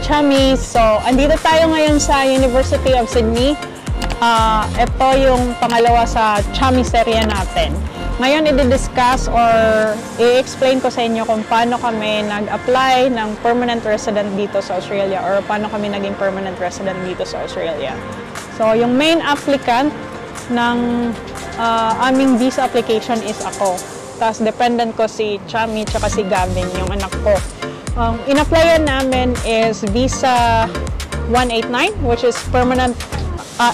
Chami! So, andito tayo ngayon sa University of Sydney. Ito yung pangalawa sa Chami serye natin. Ngayon, i-discuss or i-explain ko sa inyo kung paano kami nag-apply ng permanent resident dito sa Australia or paano kami naging permanent resident dito sa Australia. So, yung main applicant ng aming visa application is ako. Tapos, dependent ko si Chami tsaka si Gavin, yung anak ko. In-applyan namin is Visa 189, which is Permanent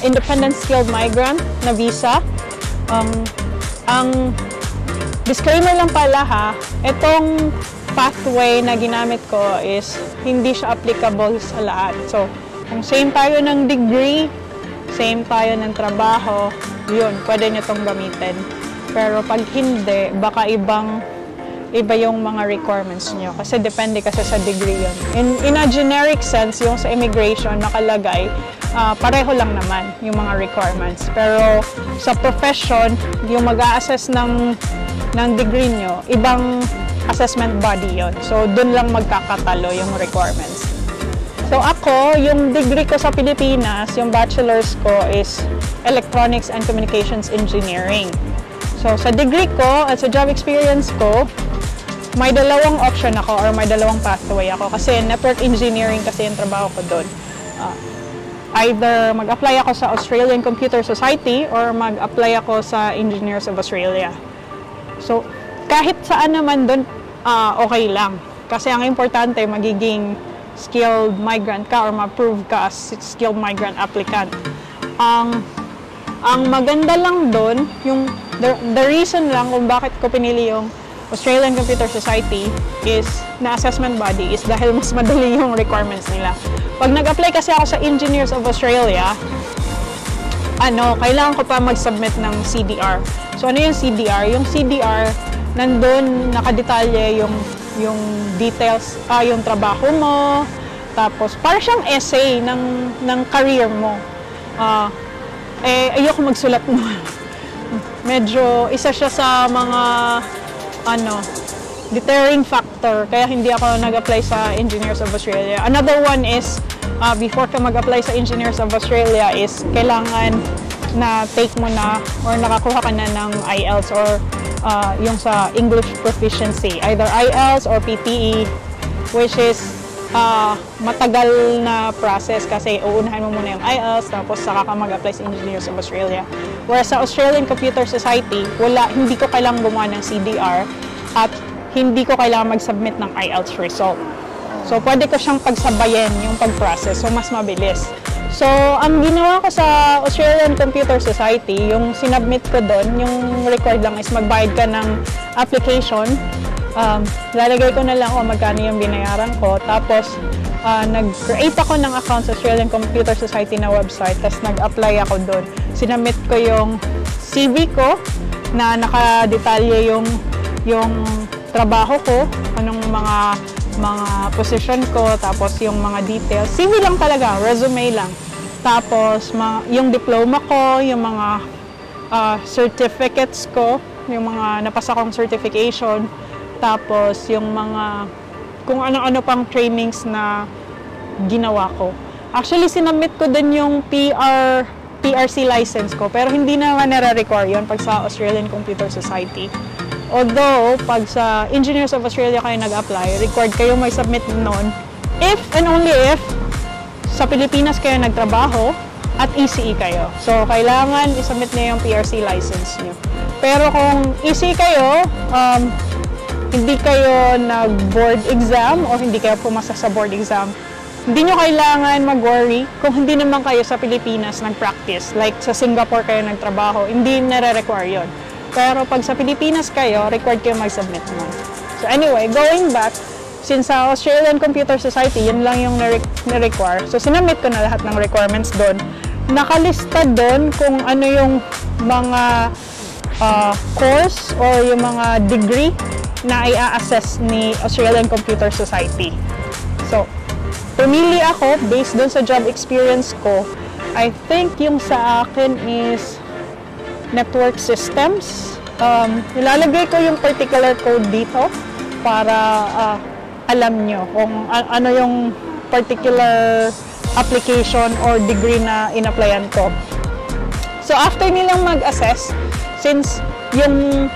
Independent Skilled Migrant na visa. Ang disclaimer lang pala ha, itong pathway na ginamit ko is hindi siya applicable sa lahat. So, kung same tayo ng degree, same tayo ng trabaho, yun, pwede nyo itong gamitin. Pero pag hindi, baka iba yung mga requirements nyo kasi depende kasi sa degree yun. In a generic sense, yung sa immigration nakalagay, pareho lang naman yung mga requirements. Pero sa profession, yung mag-a-assess ng degree nyo, ibang assessment body yun. So, dun lang magkakatalo yung requirements. So, ako, yung degree ko sa Pilipinas, yung bachelor's ko is Electronics and Communications Engineering. So, sa degree ko at sa job experience ko, may dalawang option ako or may dalawang pathway ako kasi network engineering kasi yung trabaho ko doon. Either mag-apply ako sa Australian Computer Society or mag-apply ako sa Engineers of Australia. So, kahit saan naman doon, okay lang. Kasi ang importante, magiging skilled migrant ka or ma-approve ka as skilled migrant applicant. Ang maganda lang doon, yung the reason lang kung bakit ko pinili yung Australian Computer Society is na assessment body is dahil mas madali yung requirements nila. Pag nag-apply kasi ako sa Engineers of Australia, kailangan ko pa mag-submit ng CDR. So, ano yung CDR? Yung CDR, nandun nakadetalye yung details, yung trabaho mo, tapos para siyang essay ng career mo. Ayoko magsulat mo. Medyo isa siya sa mga deterring factor, kaya hindi ako nag-apply sa Engineers of Australia. Another one is, before ka mag-apply sa Engineers of Australia is, kailangan na take mo na or nakakuha ka na ng IELTS or yung sa English proficiency, either IELTS or PTE, which is matagal na process kasi uunahin mo muna yung IELTS tapos saka ka mag-apply sa Engineers of Australia. Whereas sa Australian Computer Society, hindi ko kailangang gumawa ng CDR at hindi ko kailangan mag-submit ng IELTS result. So, pwede ko siyang pagsabayin yung pag-process, so mas mabilis. So, ang ginawa ko sa Australian Computer Society, yung sinubmit ko doon, yung record lang is magbayad ka ng application. Lalagay ko na lang kung magkano yung binayaran ko. Tapos, nag-create ako ng account sa Australian Computer Society na website. Tapos, nag-apply ako doon. Sinubmit ko yung CV ko na nakadetalye yung trabaho ko, anong mga position ko, tapos yung mga details. CV lang talaga, resume lang. Tapos, yung diploma ko, yung mga certificates ko, yung mga napasa kong certification, tapos yung mga kung ano-ano pang trainings na ginawa ko. Actually, sinubmit ko din yung PRC license ko, pero hindi naman nare-require yun pag sa Australian Computer Society. Although, pag sa Engineers of Australia kayo nag-apply, required kayo may submit nun if and only if sa Pilipinas kayo nagtrabaho at ECE kayo. So, kailangan isubmit niyo yung PRC license niyo. Pero kung ECE kayo, hindi kayo nag-board exam o hindi kayo pumasa sa board exam, hindi nyo kailangan mag-worry kung hindi naman kayo sa Pilipinas nag-practice. Like sa Singapore kayo nagtrabaho, hindi nare-require yun. Pero pag sa Pilipinas kayo, required kayo mag-submit mo. So anyway, going back, since sa Australian Computer Society, yun lang yung na-require. So sinubmit ko na lahat ng requirements doon. Nakalista doon kung ano yung mga course or yung mga degree na i-assess ni Australian Computer Society. So, pumili ako based doon sa job experience ko. I think yung sa akin is network systems. Nilalagay ko yung particular code dito para alam nyo kung ano yung particular application or degree na in-applyan ko. So after nilang mag-assess, since yung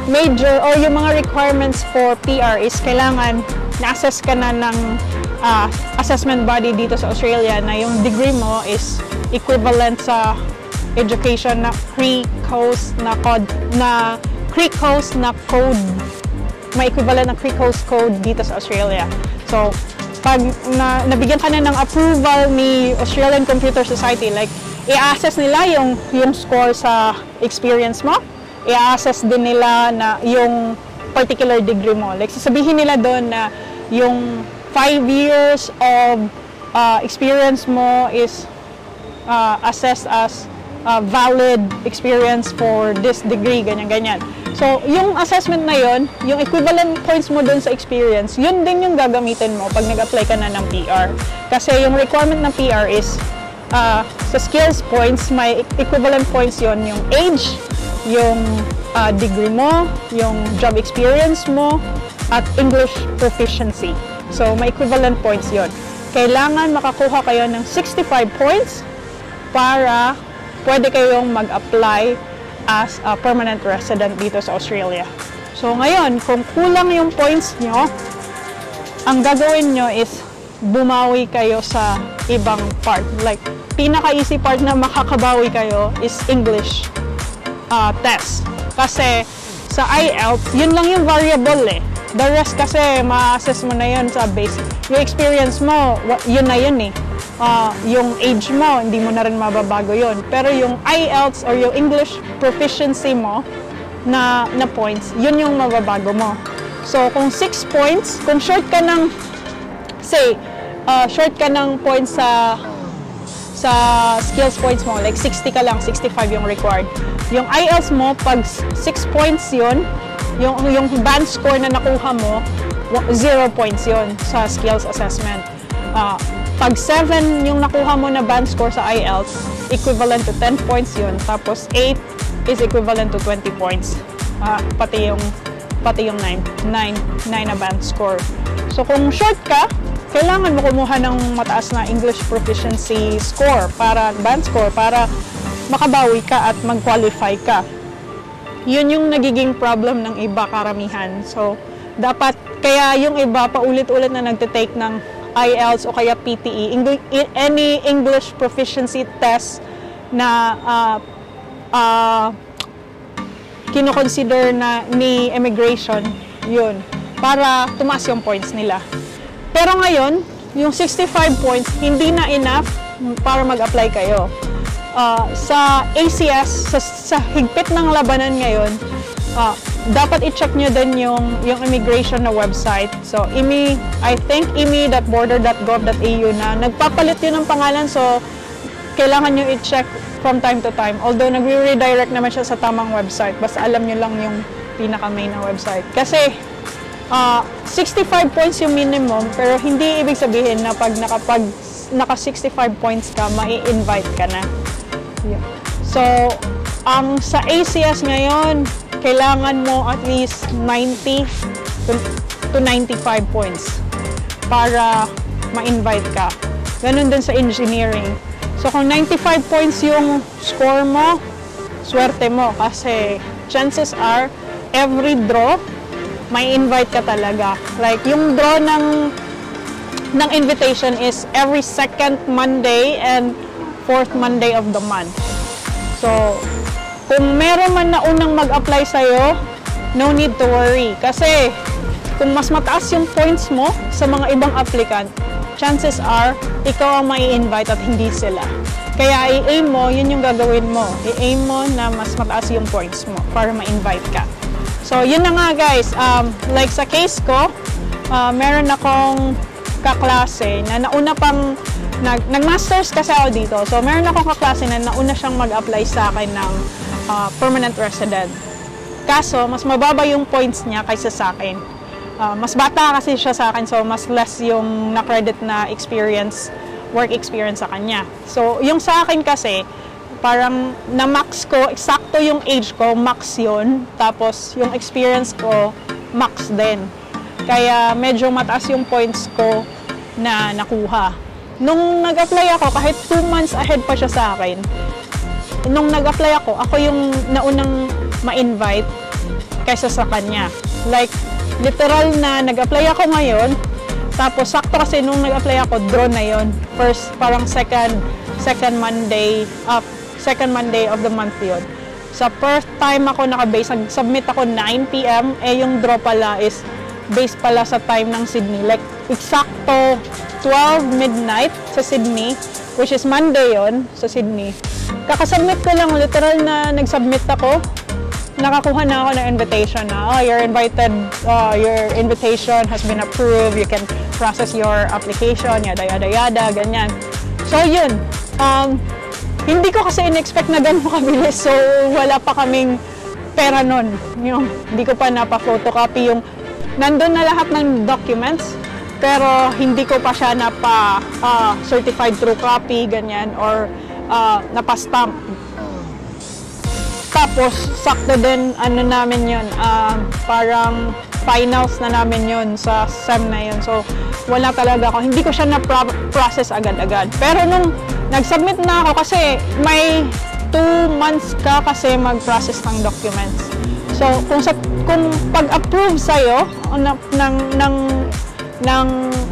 major or yung mga requirements for PR is kailangan na-assess ka na ng assessment body dito sa Australia na yung degree mo is equivalent sa education na Creek-Host na code, may equivalent ng Creek-Host code dito sa Australia. So, pag nabigyan ka na ng approval ni Australian Computer Society, like, i-assess nila yung score sa experience mo, i-assess din nila na yung particular degree mo. Like, sasabihin nila doon na yung 5 years of experience mo is assessed as valid experience for this degree, ganyan-ganyan. So, yung assessment na yon, yung equivalent points mo dun sa experience, yun din yung gagamitin mo pag nag-apply ka na ng PR. Kasi yung requirement ng PR is, sa skills points, may equivalent points yon, yung age, yung degree mo, yung job experience mo, at English proficiency. So, may equivalent points yon. Kailangan makakuha kayo ng 65 points para pwede kayong mag-apply as a permanent resident dito sa Australia. So ngayon, kung kulang yung points nyo, ang gagawin nyo is bumawi kayo sa ibang part. Like, pinaka-easy part na makakabawi kayo is English test. Kasi sa IELTS, yun lang yung variable eh. The rest kasi, ma-assess mo na yun sa base. Yung experience mo, yun na yun eh. Yung age mo, hindi mo na rin mababago yon. Pero yung IELTS or yung English proficiency mo na points, yun yung mababago mo. So, kung 6 points, kung short ka ng, say, short ka ng points sa skills points mo, like 60 ka lang, 65 yung required. Yung IELTS mo, pag 6 points yun, yung band score na nakuha mo, 0 points yun sa skills assessment. Pag 7 yung nakuha mo na band score sa IELTS, equivalent to 10 points yun. Tapos 8 is equivalent to 20 points. Pati yung 9 na band score. So kung short ka, kailangan mo kumuha ng mataas na English proficiency score band score para makabawi ka at mag-qualify ka. Yun yung nagiging problem ng iba karamihan. So dapat, kaya yung iba paulit-ulit na nagte-take ng IELTS o kaya PTE, any English proficiency test na kino-consider na ni immigration, yun, para tumaas yung points nila. Pero ngayon, yung 65 points, hindi na enough para mag-apply kayo. Sa ACS, sa higpit ng labanan ngayon, dapat i-check nyo din yung immigration na website. So, I think imi.border.gov.au na nagpapalit yun ng pangalan. So, kailangan nyo i-check from time to time. Although, nagre-redirect naman siya sa tamang website. Basta alam nyo lang yung pinaka-main na website. Kasi, 65 points yung minimum, pero hindi ibig sabihin na pag naka 65 points ka, mai-invite ka na. Yeah. So, sa ACS ngayon, kailangan mo at least 90 to 95 points para ma-invite ka. Ganun din sa engineering. So, kung 95 points yung score mo, swerte mo kasi chances are every draw, may invite ka talaga. Like, yung draw ng invitation is every second Monday and fourth Monday of the month. So, kung meron man na unang mag-apply sa'yo, no need to worry. Kasi, kung mas mataas yung points mo sa mga ibang applicant, chances are, ikaw ang mai-invite at hindi sila. Kaya, i-aim mo, yun yung gagawin mo. I-aim mo na mas mataas yung points mo para ma-invite ka. So, yun na nga guys. Like sa case ko, meron akong kaklase na nauna pang nag-masters kasi ako dito. So, meron akong kaklase na nauna siyang mag-apply sa akin ng permanent resident. Kaso, mas mababa yung points niya kaysa sa akin. Mas bata kasi siya sa akin, so mas less yung na-credit na experience, work experience sa kanya. So, yung sa akin kasi, parang na-max ko, eksakto yung age ko, max yun. Tapos, yung experience ko, max din. Kaya, medyo mataas yung points ko na nakuha. Nung nag-apply ako, kahit 2 months ahead pa siya sa akin, nung nag-apply ako yung naunang ma-invite kaysa sa kanya. Like, literal na nag-apply ako ngayon, tapos sakto kasi nung nag-apply ako, draw na yon. First, parang second Monday of the month yon. Sa first time ako naka-base, nag-submit ako 9 PM, yung draw pala is based pala sa time ng Sydney. Like, eksakto 12 midnight sa Sydney, which is Monday yon sa Sydney. Kakasubmit ko lang, literal na nag-submit ako, nakakuha na ako ng invitation na, you're invited, your invitation has been approved, you can process your application, yada yada yada, ganyan. So yun, hindi ko kasi in-expect na ganun kabilis, so wala pa kaming pera nun. Hindi ko pa napa-photocopy yung, nandun na lahat ng documents, pero hindi ko pa siya certified true copy, ganyan, or napa-stamp. Tapos, sakto din, namin yun, parang finals na namin yun sa SEM na yun. So, wala talaga ako. Hindi ko siya na-process agad-agad. Pero nung nag-submit na ako, kasi may 2 months ka kasi mag-process ng documents. So, kung pag-approve sa'yo ng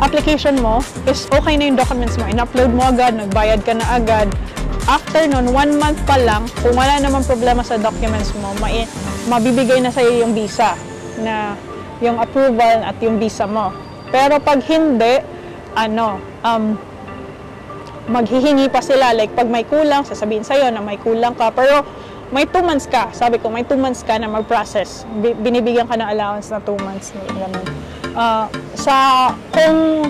application mo, is okay na yung documents mo. In-upload mo agad, nagbayad ka na agad. After nun, 1 month pa lang, kung wala namang problema sa documents mo, mabibigay na sa'yo yung visa, na yung approval at yung visa mo. Pero pag hindi, maghihingi pa sila. Like, pag may kulang, sasabihin sa'yo na may kulang ka. Pero may 2 months ka. Sabi ko, may 2 months ka na mag-process. Binibigyan ka ng allowance na 2 months. Ganun. Kung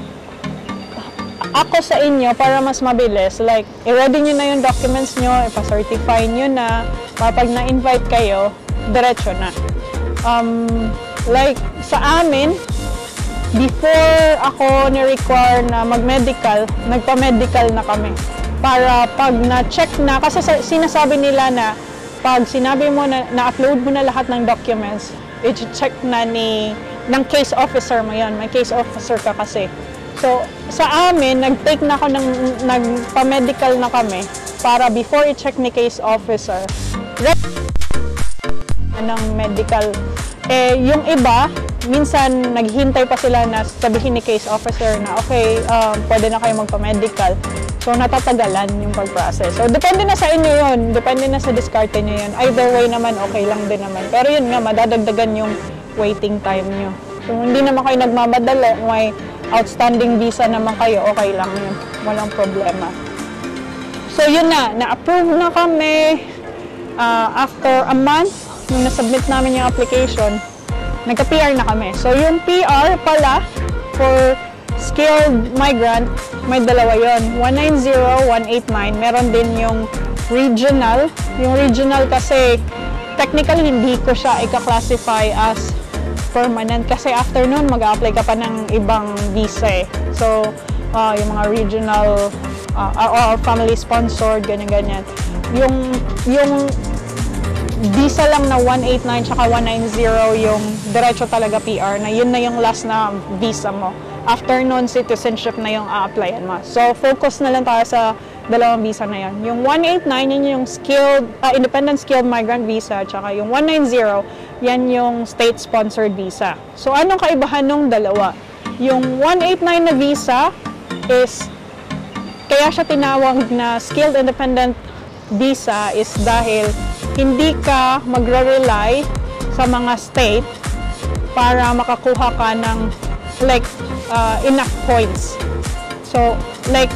ako sa inyo, para mas mabilis, like, i-ready nyo na yung documents nyo, ipa-certify nyo na, pag na-invite kayo, diretso na. Like, sa amin, before ako ni-require na mag-medical, nagpa-medical na kami. Para pag na-check na, kasi sinasabi nila na, pag sinabi mo na na-upload mo na lahat ng documents, i-check na ng case officer mo yan. May case officer ka kasi. So, sa amin, nag-take na ako nagpa-medical na kami para before i-check ni case officer, ng medical. Yung iba, minsan naghihintay pa sila na sabihin ni case officer na, okay, pwede na kayo magpa-medical. So, natatagalan yung pag-process. So, depende na sa inyo yun. Depende na sa diskarte nyo yun. Either way naman, okay lang din naman. Pero yun nga, madadagdagan yung waiting time nyo. So, hindi naman kayo nagmamadali, may outstanding visa naman kayo, okay lang yun. Walang problema. So, yun na-approve na kami. After a month, nung nasubmit namin yung application, nagka-PR na kami. So, yung PR pala, for skilled migrant, may dalawa yon, 190, 189. Meron din yung regional. Yung regional kasi, technically, hindi ko siya i-classify as permanent kasi after nun mag-a-apply ka pa ng ibang visa So, yung mga regional or family sponsored, ganyan-ganyan. Yung visa lang na 189 tsaka 190 yung diretso talaga PR na yun na yung last na visa mo. After nun, citizenship na yung a-applyan mo. So, focus na lang tayo sa dalawang visa na yun. Yung 189, yun yung independent skilled migrant visa, tsaka yung 190, yan yung state-sponsored visa. So, anong kaibahan nung dalawa? Yung 189 na visa is, kaya siya tinawag na skilled independent visa is dahil hindi ka magre-rely sa mga state para makakuha ka ng like enough points. So, like,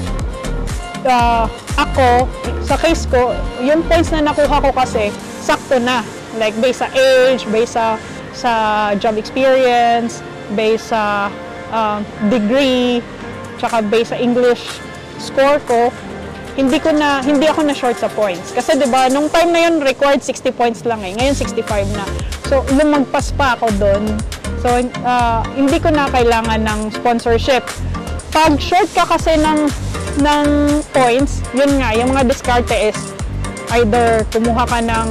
ako, sa case ko, yung points na nakuha ko kasi, sakto na. Like, based sa age, based sa job experience, based sa degree, tsaka based sa English score ko, hindi ako na short sa points. Kasi 'di ba, nung time na yun required 60 points lang ngayon 65 na. So, lumagpas pa ako doon. So, hindi ko na kailangan ng sponsorship. Pag short ka kasi ng points, yun nga, yung mga diskarte is either kumuha ka ng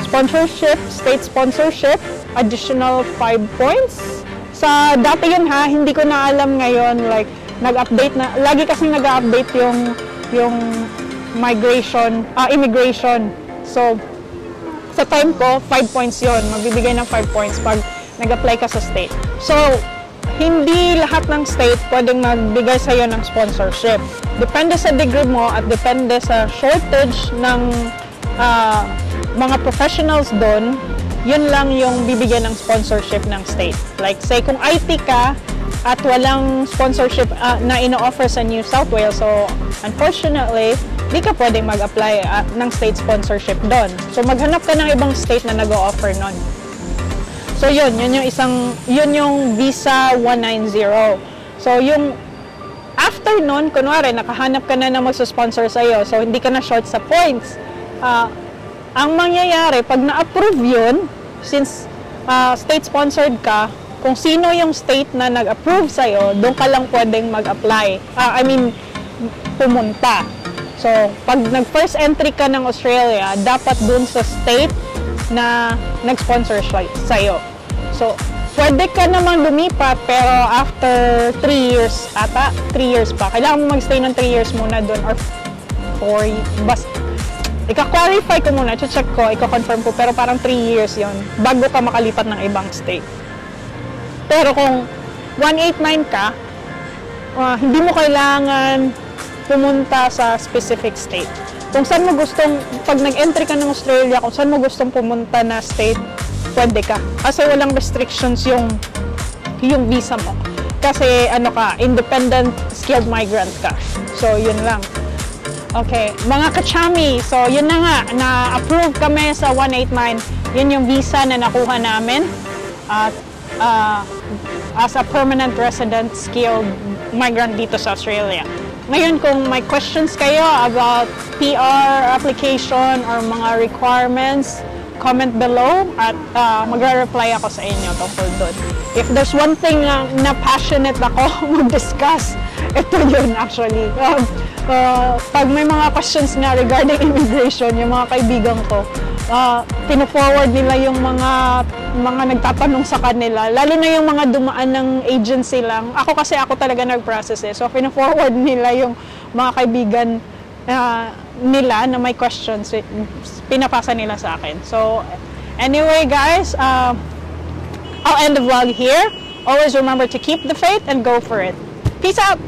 sponsorship, state sponsorship, additional 5 points. Sa dati yun ha, hindi ko na alam ngayon, like, nag-update na, lagi kasi nag-update yung immigration. So, sa time ko, 5 points yon, magbibigay ng 5 points pag nag-apply ka sa state. So, hindi lahat ng state pwedeng magbigay sa'yo ng sponsorship. Depende sa degree mo at depende sa shortage ng mga professionals doon, yun lang yung bibigyan ng sponsorship ng state. Like, say, kung IT ka at walang sponsorship na ino-offer sa New South Wales, so, unfortunately, di ka pwedeng mag-apply ng state sponsorship doon. So, maghanap ka ng ibang state na nag-o-offer nun. So, yun yung Visa 190. So, yung after nun, kunwari, nakahanap ka na magsusponsor sa'yo, so hindi ka na short sa points. Ang mangyayari, pag na-approve yun, since state-sponsored ka, kung sino yung state na nag-approve sa'yo, doon ka lang pwedeng mag-apply. Pumunta. So, pag nag-first entry ka ng Australia, dapat doon sa state na nag-sponsor sa'yo. So, pwede ka namang lumipat, pero after 3 years ata, 3 years pa. Kailangan mo mag-stay ng 3 years muna doon or 4 years. Ika-clarify ko muna, check ko, ika-confirm ko, pero parang 3 years yon bago ka makalipat ng ibang state. Pero kung 189 ka, hindi mo kailangan pumunta sa specific state. Kung saan mo gustong, pag nag-entry ka ng Australia, kung saan mo gustong pumunta na state, pwede ka. Kasi walang restrictions yung visa mo. Kasi independent skilled migrant ka. So, yun lang. Okay, mga kachami, so yun na nga, na-approve kami sa 189. Yun yung visa na nakuha namin. At as a permanent resident skilled migrant dito sa Australia. Ngayon, kung may questions kayo about PR application or mga requirements, comment below at magre-reply ako sa inyo tungkol doon. If there's one thing na passionate ako mag-discuss, ito yun actually. Pag may mga questions nga regarding immigration, yung mga kaibigan ko, pino-forward nila yung mga nagtatanong sa kanila, lalo na yung mga dumaan ng agency lang. Ako talaga nag-process so pino-forward nila yung mga kaibigan nila na may questions, pinapasa nila sa akin. So, anyway guys, I'll end the vlog here. Always remember to keep the faith and go for it. Peace out!